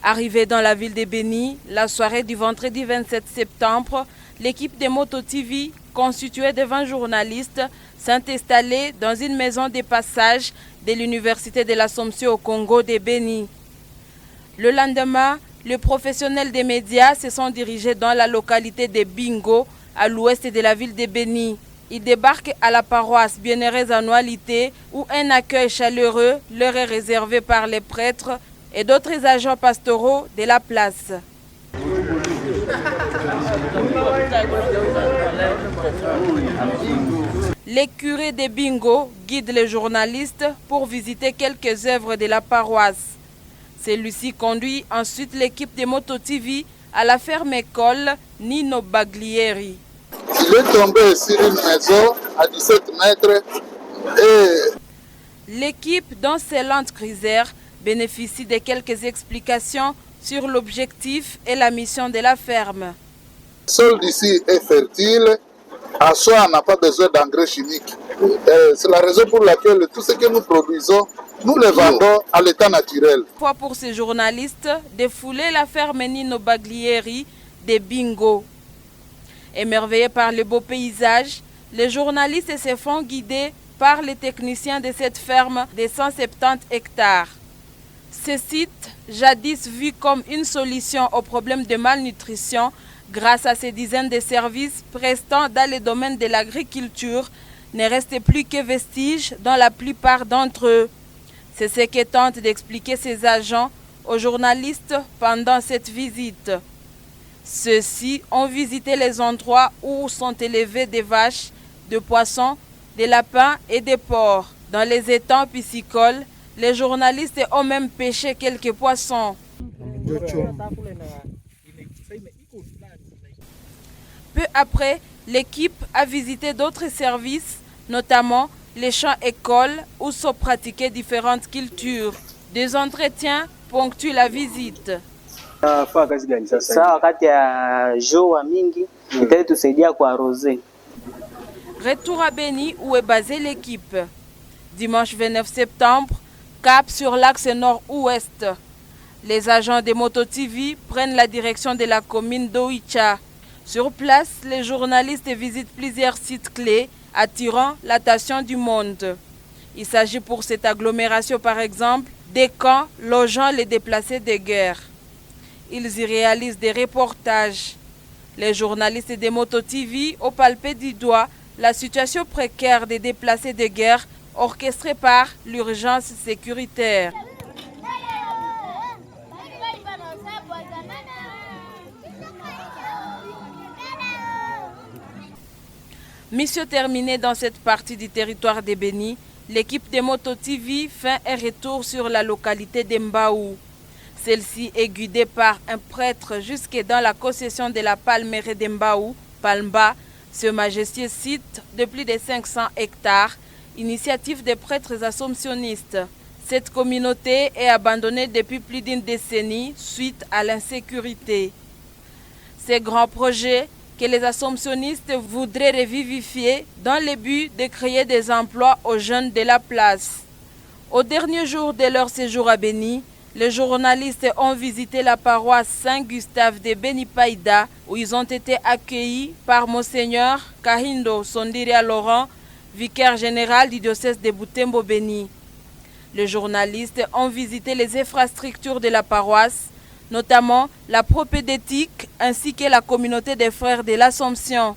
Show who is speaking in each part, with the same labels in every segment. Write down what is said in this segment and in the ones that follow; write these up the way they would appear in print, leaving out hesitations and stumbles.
Speaker 1: Arrivée dans la ville de Béni, la soirée du vendredi 27 septembre, l'équipe de Moto TV, constituée de 20 journalistes, s'est installée dans une maison de passage de l'Université de l'Assomption au Congo de Béni. Le lendemain, les professionnels des médias se sont dirigés dans la localité de Bingo, à l'ouest de la ville de Béni. Ils débarquent à la paroisse Bienheureuse Annualité, où un accueil chaleureux leur est réservé par les prêtres et d'autres agents pastoraux de la place. Les curés de Bingo guident les journalistes pour visiter quelques œuvres de la paroisse. Celui-ci conduit ensuite l'équipe de Moto TV à la ferme école Nino Baglieri.
Speaker 2: Il est tombé sur une maison à 17 mètres et
Speaker 1: l'équipe dans ses Land Cruiser bénéficie de quelques explications sur l'objectif et la mission de la ferme.
Speaker 2: Le sol d'ici est fertile, à soi on n'a pas besoin d'engrais chimiques. C'est la raison pour laquelle tout ce que nous produisons, nous le vendons à l'état naturel.
Speaker 1: Pour ces journalistes, défouler la ferme Nino Baglieri de Bingo. Émerveillés par le beau paysage, les journalistes se font guider par les techniciens de cette ferme de 170 hectares. Ce site, jadis vu comme une solution au problème de malnutrition, grâce à ces dizaines de services prestant dans le domaine de l'agriculture, ne reste plus que vestige dans la plupart d'entre eux. C'est ce que tentent d'expliquer ces agents aux journalistes pendant cette visite. Ceux-ci ont visité les endroits où sont élevées des vaches, des poissons, des lapins et des porcs. Dans les étangs piscicoles, les journalistes ont même pêché quelques poissons. Peu après, l'équipe a visité d'autres services, notamment les champs-écoles où sont pratiquées différentes cultures. Des entretiens ponctuent la visite. Retour à Béni où est basée l'équipe. Dimanche 29 septembre, cap sur l'axe nord-ouest. Les agents de Moto TV prennent la direction de la commune d'Oicha. Sur place, les journalistes visitent plusieurs sites clés attirant l'attention du monde. Il s'agit pour cette agglomération par exemple des camps logeant les déplacés de guerre. Ils y réalisent des reportages. Les journalistes de Moto TV ont palpé du doigt la situation précaire des déplacés de guerre orchestrée par l'urgence sécuritaire. Mission terminée dans cette partie du territoire de Béni, l'équipe de Moto TV fait un retour sur la localité d'Mbaou. Celle-ci est guidée par un prêtre jusque dans la concession de la palmeraie d'Mbaou, Palmba, ce majestueux site de plus de 500 hectares, initiative des prêtres assomptionnistes. Cette communauté est abandonnée depuis plus d'une décennie suite à l'insécurité. Ces grands projets que les assomptionnistes voudraient revivifier dans le but de créer des emplois aux jeunes de la place. Au dernier jour de leur séjour à Béni, les journalistes ont visité la paroisse Saint-Gustave de Béni-Païda où ils ont été accueillis par Monseigneur Kahindo Sondiria Laurent, vicaire général du diocèse de Butembo-Béni. Les journalistes ont visité les infrastructures de la paroisse, notamment la propédétique ainsi que la communauté des frères de l'Assomption.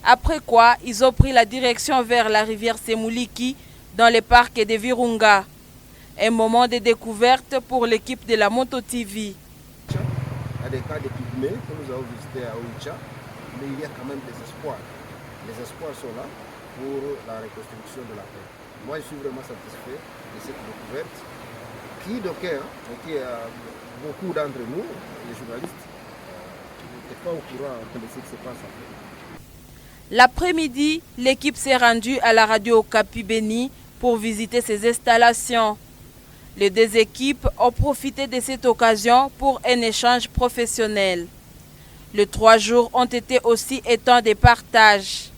Speaker 1: Après quoi, ils ont pris la direction vers la rivière Semouliki dans le parc de Virunga. Un moment de découverte pour l'équipe de la Moto TV.
Speaker 3: Il y a des cas de pygmées que nous avons visités à Oicha, mais il y a quand même des espoirs. Les espoirs sont là pour la reconstruction de la paix. Moi, je suis vraiment satisfait de cette découverte qui, beaucoup d'entre nous, les journalistes, n'étaient pas au courant de ce qui se passe.
Speaker 1: L'après-midi, l'équipe s'est rendue à la radio Okapi Béni pour visiter ses installations. Les deux équipes ont profité de cette occasion pour un échange professionnel. Les 3 jours ont été aussi un temps de partage.